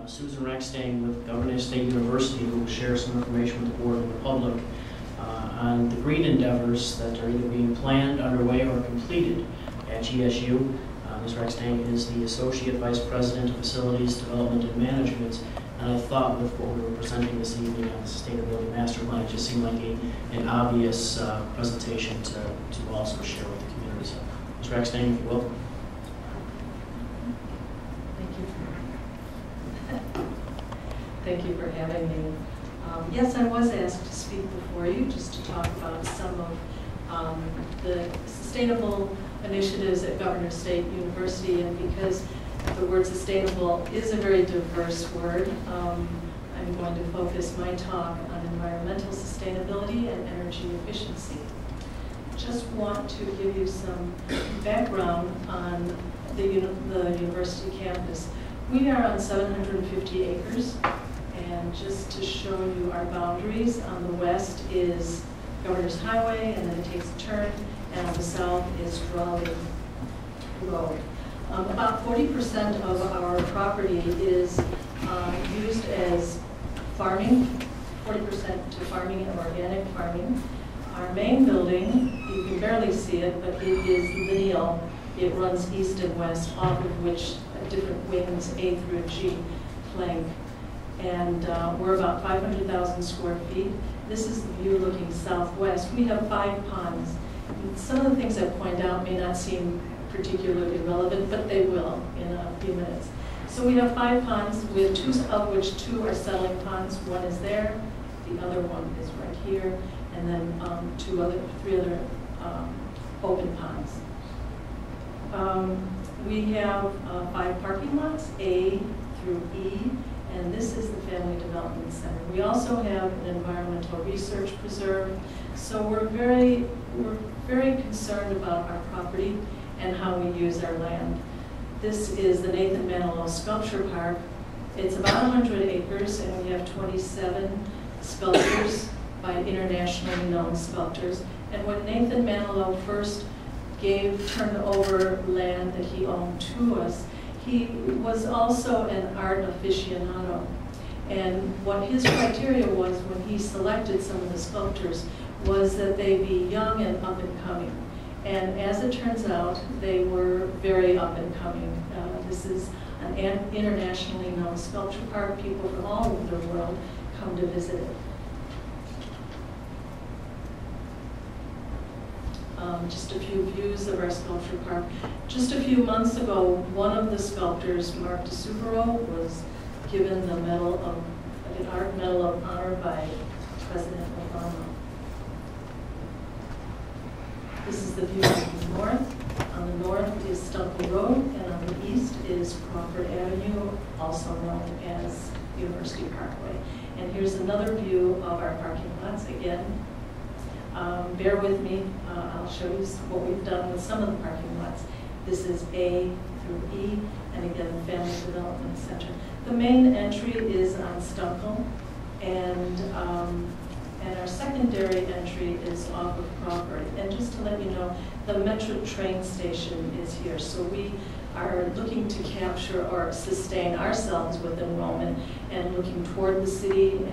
Susan Rakstang with Governor State University, who will share some information with the board and the public on the green endeavors that are either being planned, underway, or completed at GSU. Ms. Rakstang is the Associate Vice President of Facilities Development and Management, and I thought with what we were presenting this evening on the Sustainability Master Plan, it just seemed like an obvious presentation to also share with the community. So, Ms. Rakstang, if you will. Thank you for having me. Yes, I was asked to speak before you just to talk about some of the sustainable initiatives at Governor State University, and because the word sustainable is a very diverse word, I'm going to focus my talk on environmental sustainability and energy efficiency. Just want to give you some background on the university campus. We are on 750 acres, and just to show you our boundaries, on the west is Governor's Highway, and then it takes a turn, and on the south is Raleigh Road. About 40% of our property is used as farming, 40% to farming and organic farming. Our main building, you can barely see it, but it is lineal. It runs east and west, off of which different wings, A through G, flank. And we're about 500,000 square feet. This is the view looking southwest. We have 5 ponds. Some of the things I point out may not seem particularly relevant, but they will in a few minutes. So we have 5 ponds, we have 2 of which 2 are settling ponds. One is there, the other one is right here, and then 3 other open ponds. We have 5 parking lots, A through E, and this is the Family Development Center. We also have an environmental research preserve, so we're very concerned about our property and how we use our land. This is the Nathan Manilow Sculpture Park. It's about 100 acres, and we have 27 sculptures by internationally known sculptors. And when Nathan Manilow first turned over land that he owned to us, he was also an art aficionado. And what his criteria was when he selected some of the sculptors was that they be young and up and coming. And as it turns out, they were very up and coming. This is an internationally known sculpture park. People from all over the world come to visit it. Just a few views of our sculpture park. Just a few months ago, one of the sculptors, Mark DeSupero, was given the an Art Medal of Honor by President Obama. This is the view of the north. On the north is Stunkel Road, and on the east is Crawford Avenue, also known as University Parkway. And here's another view of our parking lots. Again, bear with me, I'll show you what we've done with some of the parking lots. This is A through E, and again, the Family Development Center. The main entry is on Stunkel, and our secondary entry is off of Crawford. And just to let you know, the Metro train station is here, so we are looking to capture or sustain ourselves with enrollment and looking toward the city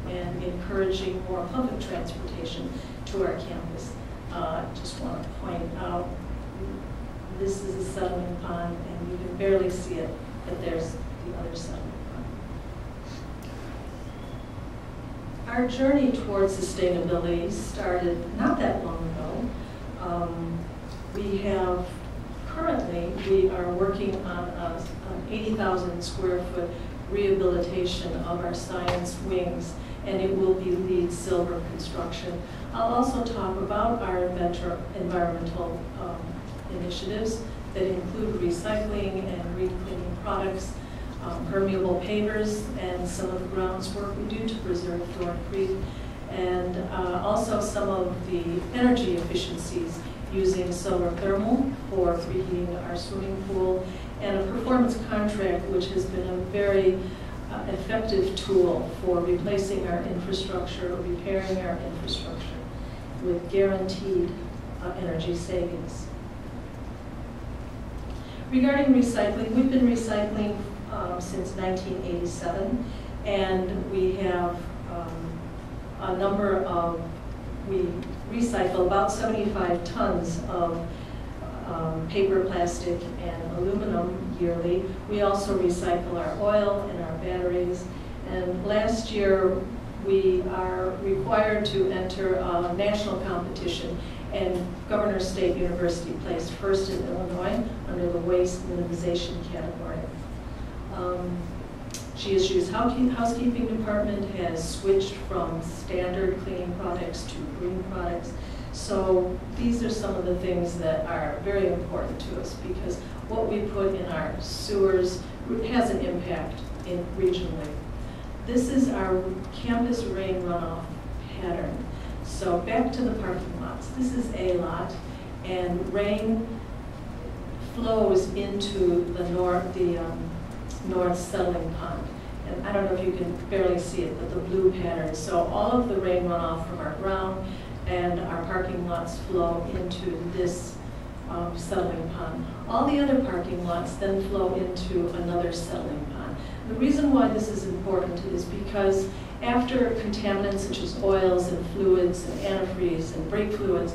and encouraging more public transportation to our campus. Just want to point out, this is a settlement pond, and you can barely see it, but there's the other settlement pond. Our journey towards sustainability started not that long ago. We are working on an 80,000 square foot rehabilitation of our science wings, and it will be LEED Silver construction. I'll also talk about our environmental initiatives that include recycling and green cleaning products, permeable pavers, and some of the grounds work we do to preserve Thorn Creek, and also some of the energy efficiencies using solar thermal for preheating our swimming pool, and a performance contract, which has been a very effective tool for replacing our infrastructure or repairing our infrastructure with guaranteed energy savings. Regarding recycling, we've been recycling since 1987, and we have a number of, we recycle about 75 tons of paper, plastic, and aluminum yearly. We also recycle our oil and our batteries. And last year, we are required to enter a national competition, and Governor State University placed first in Illinois under the waste minimization category. GSU's housekeeping department has switched from standard cleaning products to green products. So these are some of the things that are very important to us, because what we put in our sewers has an impact regionally. This is our campus rain runoff pattern. So back to the parking lots. This is a lot, and rain flows into the north settling pond. And I don't know if you can barely see it, but the blue pattern. So all of the rain runoff from our ground and our parking lots flow into this settling pond. All the other parking lots then flow into another settling pond. The reason why this is important is because after contaminants such as oils and fluids and antifreeze and brake fluids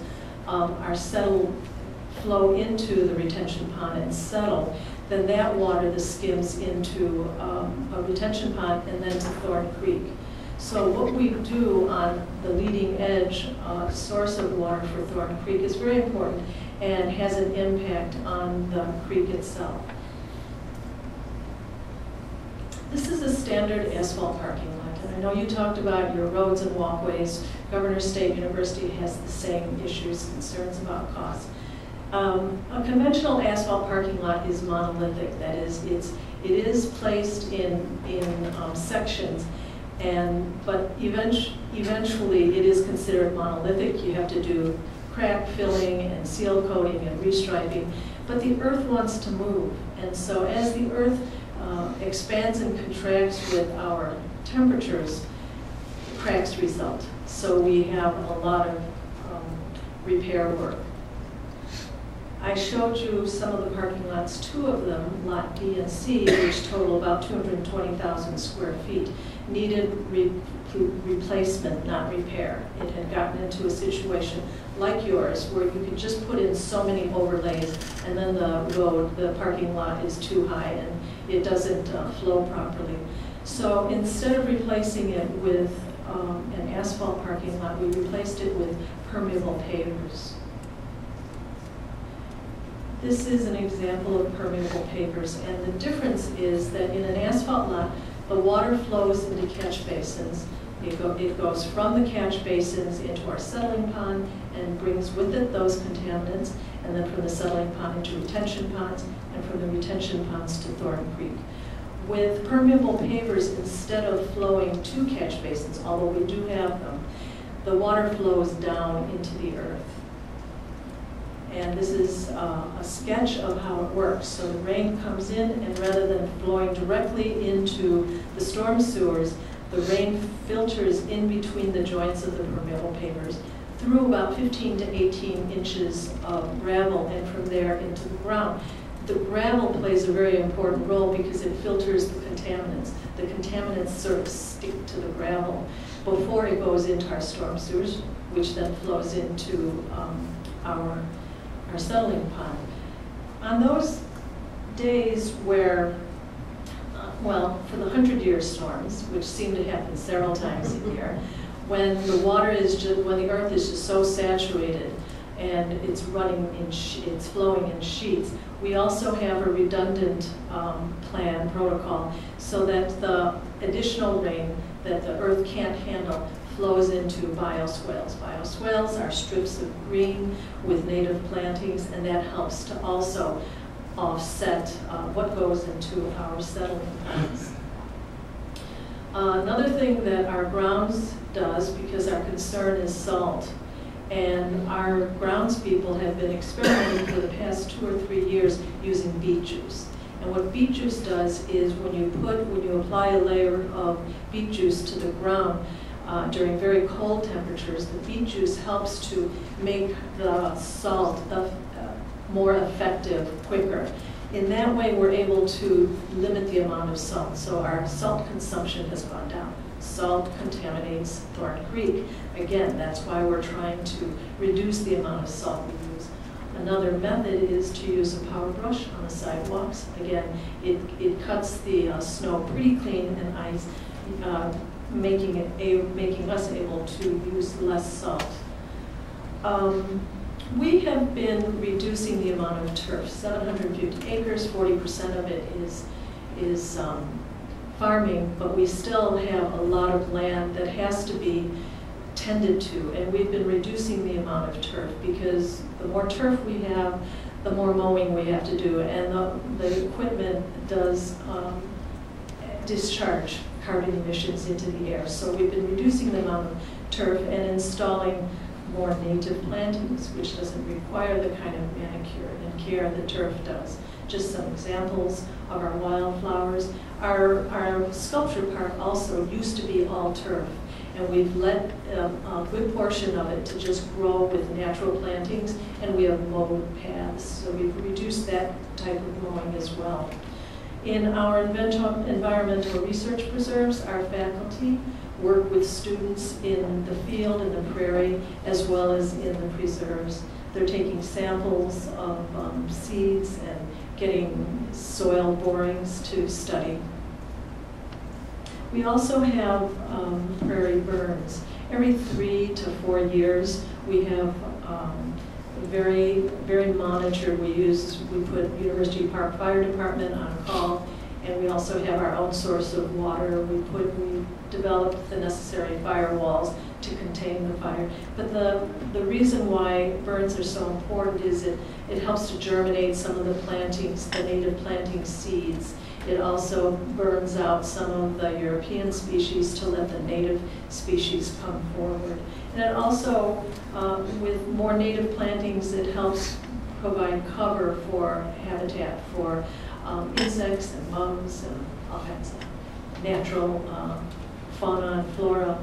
flow into the retention pond and settle, then that water, the skims into a retention pond and then to Thorn Creek. So what we do on the leading edge source of water for Thorn Creek is very important and has an impact on the creek itself. This is a standard asphalt parking lot, and I know you talked about your roads and walkways. Governor State University has the same issues, concerns about cost. A conventional asphalt parking lot is monolithic. That is, it is placed in sections, but eventually it is considered monolithic. You have to do crack filling and seal coating and restriping, but the earth wants to move, and so as the earth expands and contracts with our temperatures, cracks result. So we have a lot of repair work. I showed you some of the parking lots, two of them, Lot B and C, which total about 220,000 square feet, needed replacement, not repair. It had gotten into a situation like yours where you could just put in so many overlays and then the parking lot is too high and it doesn't flow properly. So instead of replacing it with an asphalt parking lot, we replaced it with permeable pavers. This is an example of permeable pavers, and the difference is that in an asphalt lot, the water flows into catch basins. It goes from the catch basins into our settling pond and brings with it those contaminants, and then from the settling pond into retention ponds, and from the retention ponds to Thorn Creek. With permeable pavers, instead of flowing to catch basins, although we do have them, the water flows down into the earth. And this is a sketch of how it works. So the rain comes in, and rather than flowing directly into the storm sewers, the rain filters in between the joints of the permeable pavers through about 15 to 18 inches of gravel, and from there into the ground. The gravel plays a very important role because it filters the contaminants. The contaminants sort of stick to the gravel before it goes into our storm sewers, which then flows into our settling pond. On those days where, well, for the 100-year storms, which seem to happen several times a year, when the water is just, when the earth is just so saturated and it's it's flowing in sheets, we also have a redundant protocol so that the additional rain that the earth can't handle flows into bioswales. Bioswales are strips of green with native plantings, and that helps to also offset what goes into our settling ponds. Another thing that our grounds does, because our concern is salt, and our grounds people have been experimenting for the past 2 or 3 years using beet juice. And what beet juice does is when you apply a layer of beet juice to the ground, during very cold temperatures, the beet juice helps to make the salt more effective quicker. In that way, we're able to limit the amount of salt. So our salt consumption has gone down. Salt contaminates Thorn Creek. Again, that's why we're trying to reduce the amount of salt we use. Another method is to use a power brush on the sidewalks. Again, it cuts the snow pretty clean and ice, making us able to use less salt. We have been reducing the amount of turf. 750 acres, 40% of it is farming, but we still have a lot of land that has to be tended to, and we've been reducing the amount of turf because the more turf we have, the more mowing we have to do, and the equipment does discharge carbon emissions into the air. So we've been reducing the amount of turf and installing more native plantings, which doesn't require the kind of manicure and care that turf does. Just some examples of our wildflowers. Our sculpture park also used to be all turf, and we've let a good portion of it to just grow with natural plantings, and we have mowed paths. So we've reduced that type of mowing as well. In our environmental research preserves, our faculty work with students in the field, in the prairie, as well as in the preserves. They're taking samples of seeds and getting soil borings to study. We also have prairie burns. Every 3 to 4 years, we have very, very monitored. We put University Park Fire Department on call, and we also have our own source of water. We developed the necessary firewalls to contain the fire. But the reason why burns are so important is it helps to germinate some of the plantings, the native planting seeds. It also burns out some of the European species to let the native species come forward. And it also, with more native plantings, it helps provide cover for habitat for insects and bugs and all kinds of natural fauna and flora.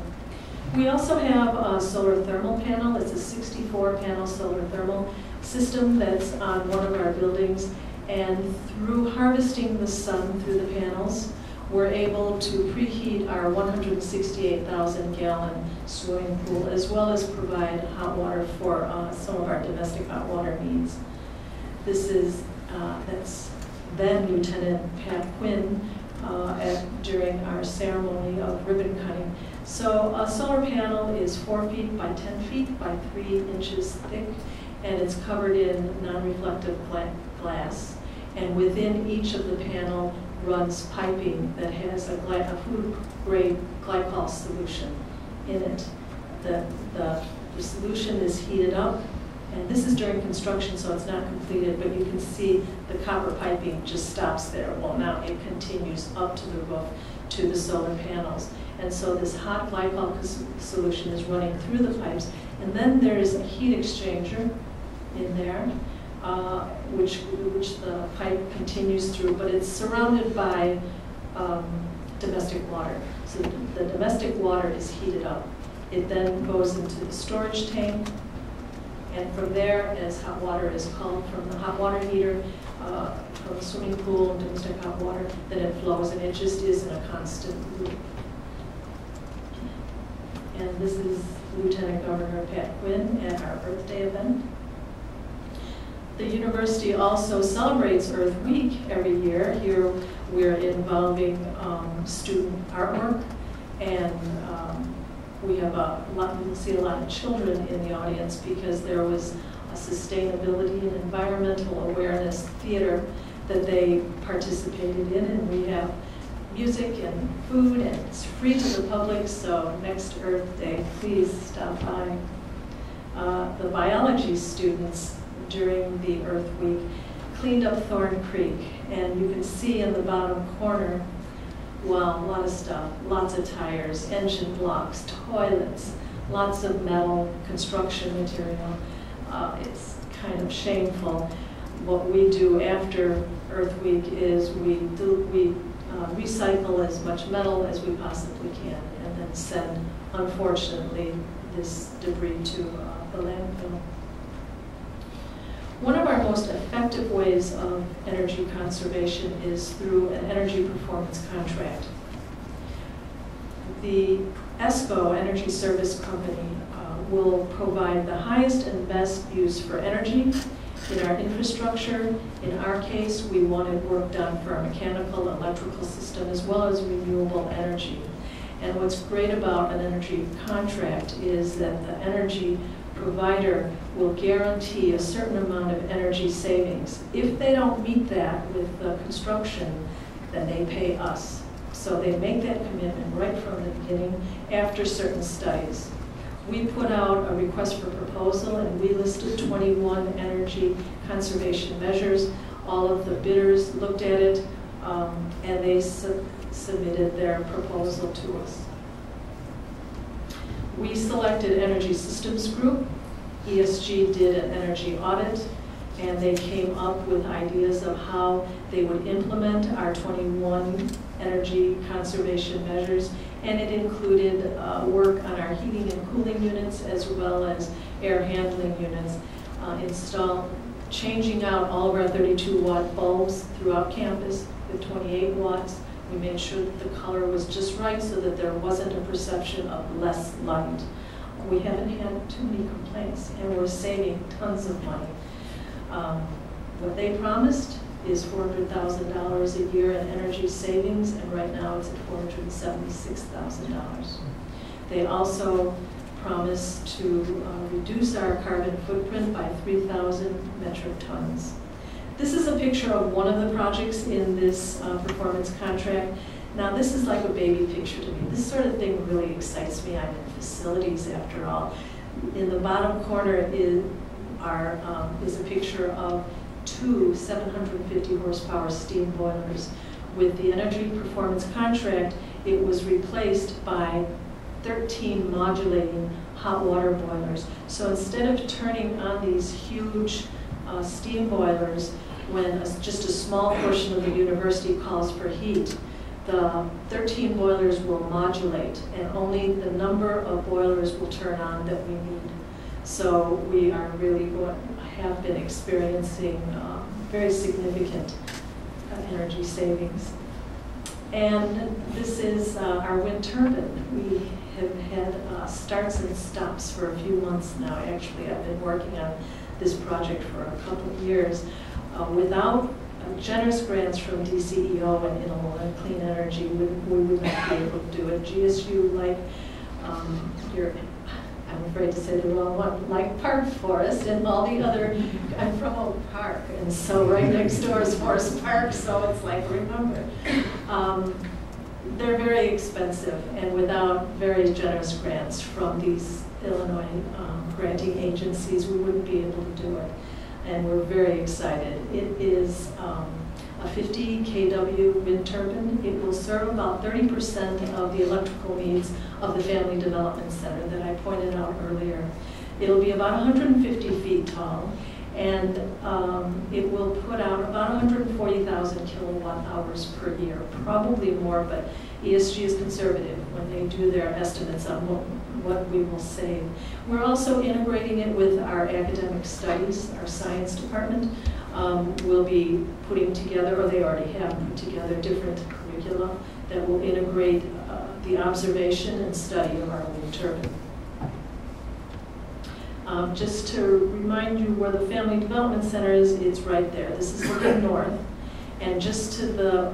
We also have a solar thermal panel. It's a 64-panel solar thermal system that's on one of our buildings. And through harvesting the sun through the panels, we're able to preheat our 168,000-gallon swimming pool, as well as provide hot water for some of our domestic hot water needs. This is that's then Lieutenant Pat Quinn during our ceremony of ribbon cutting. So a solar panel is 4 feet by 10 feet by 3 inches thick, and it's covered in non-reflective glass. And within each of the panel runs piping that has a food-grade glycol solution in it. The solution is heated up, and this is during construction, so it's not completed, but you can see the copper piping just stops there. Well, now it continues up to the roof to the solar panels. And so this hot glycol solution is running through the pipes, and then there is a heat exchanger in there, which the pipe continues through, but it's surrounded by domestic water. So the domestic water is heated up. It then goes into the storage tank, and from there, as hot water is called from the hot water heater, from the swimming pool, domestic hot water, then it flows, and it just is in a constant loop. And this is Lieutenant Governor Pat Quinn at our Earth Day event. The university also celebrates Earth Week every year. Here we're involving student artwork, and we have we'll see a lot of children in the audience because there was a sustainability and environmental awareness theater that they participated in, and we have music and food, and it's free to the public, so next Earth Day, please stop by. The biology students during the Earth Week cleaned up Thorn Creek, and you can see in the bottom corner, wow, a lot of stuff, lots of tires, engine blocks, toilets, lots of metal, construction material. It's kind of shameful. What we do after Earth Week is we recycle as much metal as we possibly can, and then send, unfortunately, this debris to the landfill. One of our most effective ways of energy conservation is through an energy performance contract. The ESCO, Energy Service Company, will provide the highest and best use for energy in our infrastructure. In our case, we wanted work done for our mechanical, electrical system, as well as renewable energy. And what's great about an energy contract is that the energy provider will guarantee a certain amount of energy savings. If they don't meet that with the construction, then they pay us. So they make that commitment right from the beginning after certain studies. We put out a request for proposal and we listed 21 energy conservation measures. All of the bidders looked at it and they submitted their proposal to us. We selected Energy Systems Group. ESG did an energy audit, and they came up with ideas of how they would implement our 21 energy conservation measures, and it included work on our heating and cooling units as well as air handling units, changing out all of our 32-watt bulbs throughout campus with 28 watts. We made sure that the color was just right so that there wasn't a perception of less light. We haven't had too many complaints, and we're saving tons of money. What they promised is $400,000 a year in energy savings, and right now it's at $476,000. They also promised to reduce our carbon footprint by 3,000 metric tons. This is a picture of one of the projects in this performance contract. Now this is like a baby picture to me. This sort of thing really excites me. I'm in facilities after all. In the bottom corner is a picture of two 750 horsepower steam boilers. With the energy performance contract, it was replaced by 13 modulating hot water boilers. So instead of turning on these huge steam boilers when just a small portion of the university calls for heat, the 13 boilers will modulate, and only the number of boilers will turn on that we need. So we are really have been experiencing very significant energy savings. And this is our wind turbine. We have had starts and stops for a few months now. Actually, I've been working on this project for a couple of years. Without generous grants from DCEO and Illinois Clean Energy, we would not be able to do it. GSU, like I'm afraid to say the wrong one, like Park Forest and all the other, I'm from Oak Park, and so right next door is Forest Park, so it's like, remember. They're very expensive, and without very generous grants from these Illinois granting agencies, we wouldn't be able to do it. And we're very excited. It is a 50 kW wind turbine. It will serve about 30% of the electrical needs of the Family Development Center that I pointed out earlier. It'll be about 150 feet tall, and it will put out about 140,000 kilowatt hours per year, probably more, but ESG is conservative when they do their estimates on what we will save. We're also integrating it with our academic studies. Our science department will be putting together, or they already have put together, different curricula that will integrate the observation and study of our wind turbine. Just to remind you where the Family Development Center is, it's right there. This is looking north, and just to the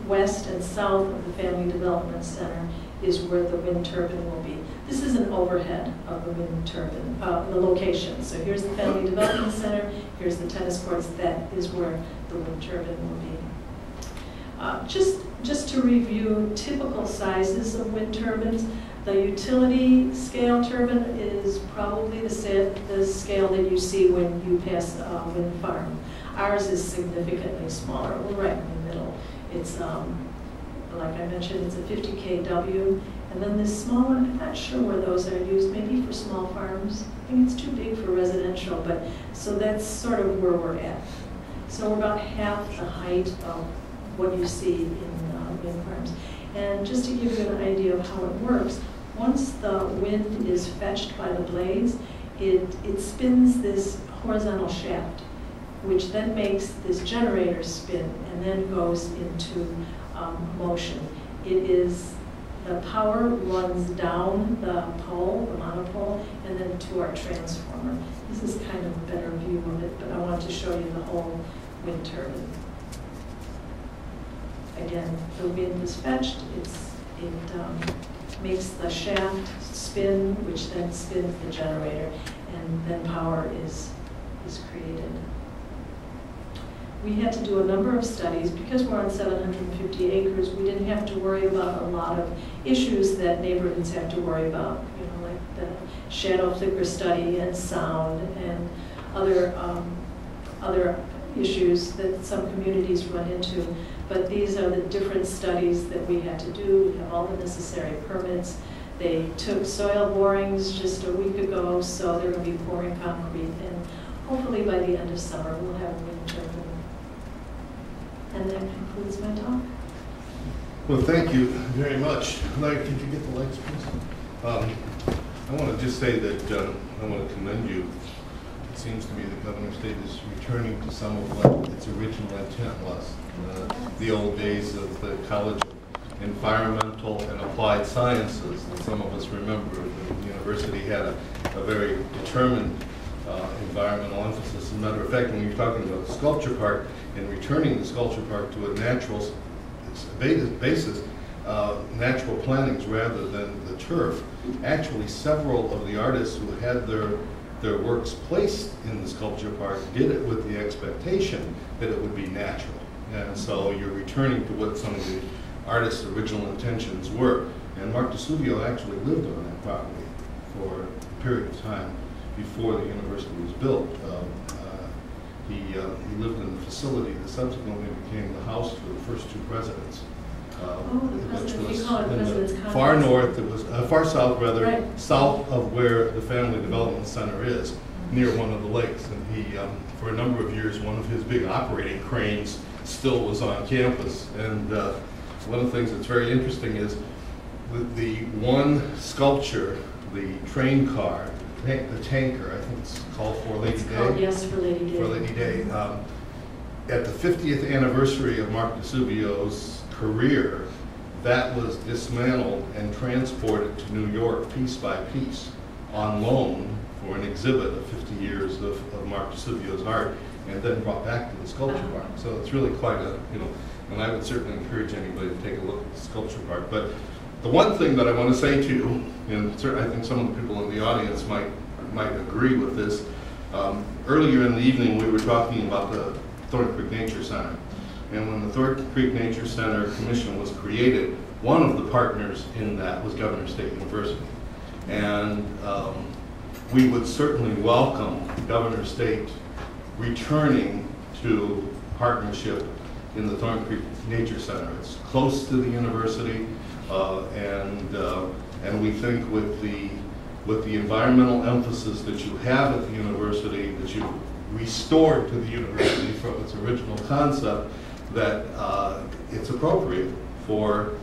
west and south of the Family Development Center is where the wind turbine will be. This is an overhead of the wind turbine, the location. So here's the Family Development Center, here's the tennis courts, that is where the wind turbine will be. Just to review typical sizes of wind turbines, the utility scale turbine is probably the scale that you see when you pass a wind farm. Ours is significantly smaller. We're right in the middle. It's, like I mentioned, it's a 50 kW. And then this small one, I'm not sure where those are used, maybe for small farms. I think it's too big for residential, but so that's sort of where we're at. So we're about half the height of what you see in wind farms. And just to give you an idea of how it works, once the wind is fetched by the blades, it spins this horizontal shaft. which then makes this generator spin and then goes into motion. The power runs down the pole, the monopole, and then to our transformer. This is kind of a better view of it, but I want to show you the whole wind turbine. Again, the wind is fetched, it makes the shaft spin, which then spins the generator, and then power is created. We had to do a number of studies. Because we're on 750 acres, we didn't have to worry about a lot of issues that neighborhoods have to worry about, you know, like the shadow flicker study and sound and other issues that some communities run into. But these are the different studies that we had to do. We have all the necessary permits. They took soil borings just a week ago, so they're going to be pouring concrete, and hopefully by the end of summer we'll have a wind turbine. And that concludes my talk. Well, thank you very much. Larry, could you get the lights, please? I want to just say that I want to commend you. It seems to me that Governor State is returning to some of what its original intent was. The old days of the College of Environmental and Applied Sciences that some of us remember. The university had a very determined environmental emphasis. As a matter of fact, when you're talking about the sculpture park and returning the sculpture park to a natural basis, natural plantings rather than the turf, actually several of the artists who had their works placed in the sculpture park did it with the expectation that it would be natural. And so you're returning to what some of the artists' original intentions were. And Mark DeSuvio actually lived on that property for a period of time before the university was built. He lived in the facility that subsequently became the house for the first two presidents. Which was in the far north, it was far south rather, right, south of where the Family Development Center is, near one of the lakes. And he, for a number of years, one of his big operating cranes still was on campus. And one of the things that's very interesting is the one sculpture, the train car, the tanker, I think it's called For Lady Day. Yes, For Lady Day. For Lady Day. At the 50th anniversary of Mark DeSuvio's career, that was dismantled and transported to New York piece by piece on loan for an exhibit of 50 years of Mark DeSuvio's art, and then brought back to the sculpture park. So it's really quite a, and I would certainly encourage anybody to take a look at the sculpture park. But the one thing that I want to say to you, and certainly I think some of the people in the audience might agree with this, earlier in the evening we were talking about the Thorn Creek Nature Center. And when the Thorn Creek Nature Center Commission was created, one of the partners in that was Governor State University. And we would certainly welcome Governor State returning to partnership in the Thorn Creek Nature Center. It's close to the university, and we think with the environmental emphasis that you have at the university, that you've restored to the university from its original concept, that it's appropriate for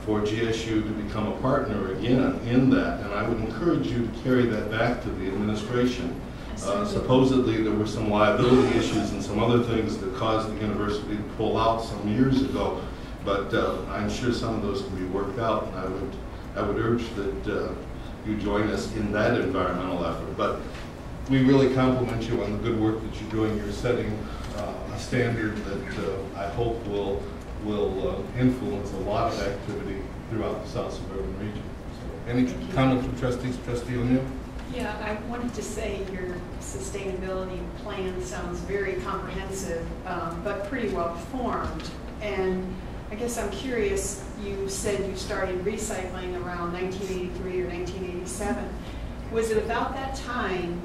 GSU to become a partner again in that. And I would encourage you to carry that back to the administration. Supposedly there were some liability issues and some other things that caused the university to pull out some years ago, but I'm sure some of those can be worked out, and I would urge that you join us in that environmental effort. But we really compliment you on the good work that you're doing. You're setting a standard that I hope will influence a lot of activity throughout the South Suburban region. So, any comments from trustees? Trustee O'Neill? Yeah, I wanted to say your sustainability plan sounds very comprehensive, but pretty well formed. And I guess I'm curious, you said you started recycling around 1983 or 1987. Was it about that time,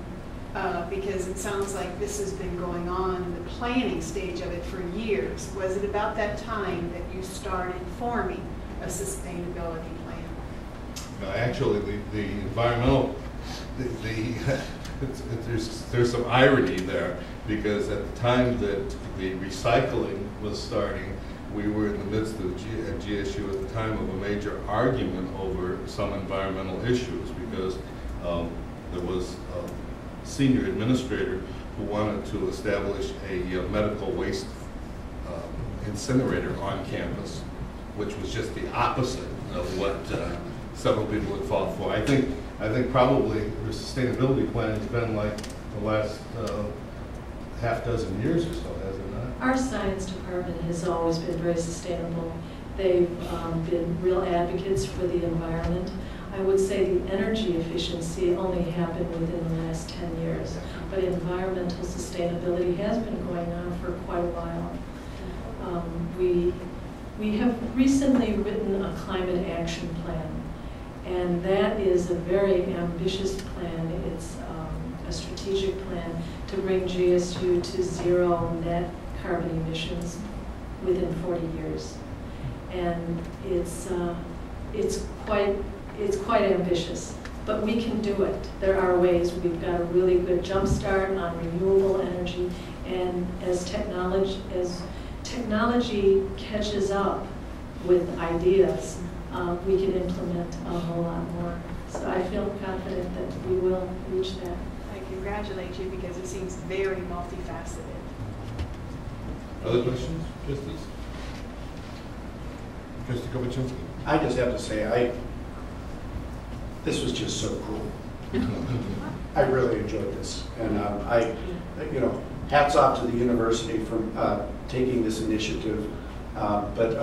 because it sounds like this has been going on in the planning stage of it for years, was it about that time that you started forming a sustainability plan? No, actually, the environmental, there's some irony there, because at the time that the recycling was starting, we were in the midst of at GSU at the time of a major argument over some environmental issues, because there was a senior administrator who wanted to establish a medical waste incinerator on campus, which was just the opposite of what several people had fought for. I think probably the sustainability plan has been like the last half dozen years or so, has it not? Our science department has always been very sustainable. They've been real advocates for the environment. I would say the energy efficiency only happened within the last 10 years, but environmental sustainability has been going on for quite a while. We have recently written a climate action plan, and that is a very ambitious plan. It's a strategic plan to bring GSU to zero net carbon emissions within 40 years. And it's quite ambitious, but we can do it. There are ways. We've got a really good jump start on renewable energy, and as technology catches up with ideas, we can implement a whole lot more. So I feel confident that we will reach that. I congratulate you because it seems very multifaceted. Other questions, trustees? Trustee Kovaczynski? I just have to say, this was just so cool. I really enjoyed this, and hats off to the university for taking this initiative. But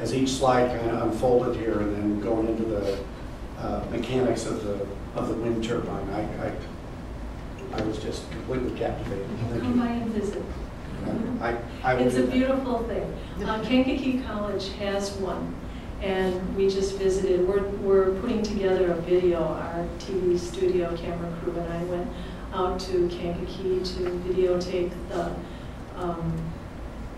as each slide kind of unfolded here, and then going into the mechanics of the wind turbine, I was just completely captivated. Come by and visit. It's a beautiful thing. Kankakee College has one, and we just visited. We're putting together a video. Our TV studio camera crew and I went out to Kankakee to videotape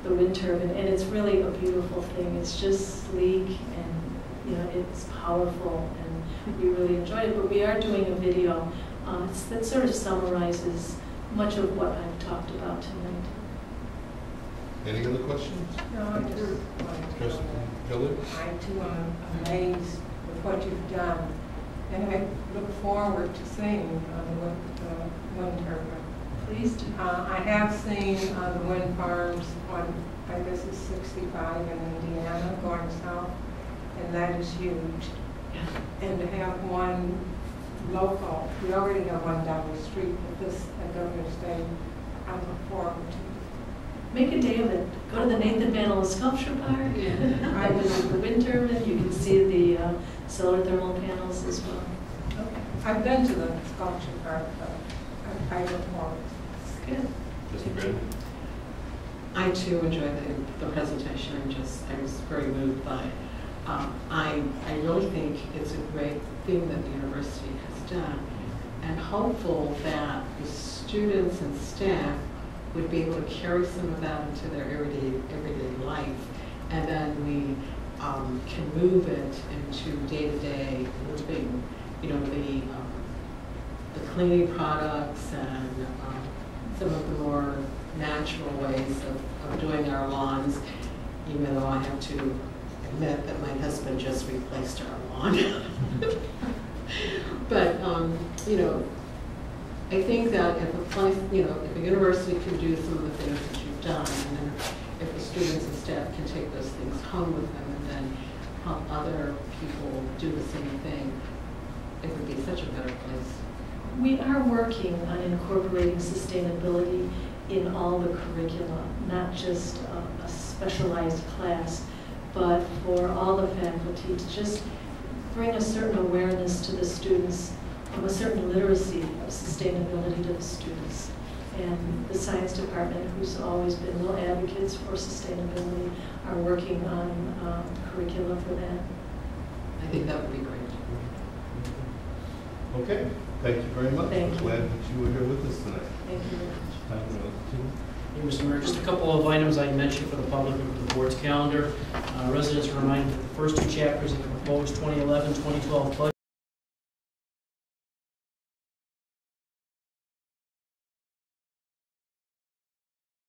the wind turbine, and it's really a beautiful thing. It's just sleek, and it's powerful, and we really enjoyed it. But we are doing a video that sort of summarizes much of what I've talked about tonight. Any other questions? No, I just wanted to Trustee Gillard? I too am amazed with what you've done, and I look forward to seeing the wind turbine. Please do. I have seen the wind farms on, I guess it's 65 in Indiana going south, and that is huge. And to have one local, we already have one down the street, but this at Governor's Day, I look forward to. Make a day of it. Go to the Nathan Mandel Sculpture Park. I visit the wind turbine. You can see the solar thermal panels as well. Okay. I've been to the sculpture park, but I look forward. Good. Trustee Brandon? I too enjoyed the presentation. I was very moved by it. I really think it's a great thing that the university has done, and hopeful that the students and staff would be able to carry some of that into their everyday life, and then we can move it into day-to-day living. The cleaning products and some of the more natural ways of doing our lawns, even though I have to admit that my husband just replaced our lawn. But I think that if a place, if a university can do some of the things that you've done, and then if the students and staff can take those things home with them and then help other people do the same thing, it would be such a better place. We are working on incorporating sustainability in all the curricula, not just a specialized class, but for all the faculty to just bring a certain awareness to the students, a certain literacy of sustainability to the students. And the science department, who's always been real advocates for sustainability, are working on curricula for that. I think that would be great. Okay, thank you very much. Thank you. Glad that you were here with us tonight. Thank you very much. Hey, Mr. Mayor, just a couple of items I'd mention for the public and for the board's calendar. Residents are reminded that the first two chapters of the proposed 2011-2012 budget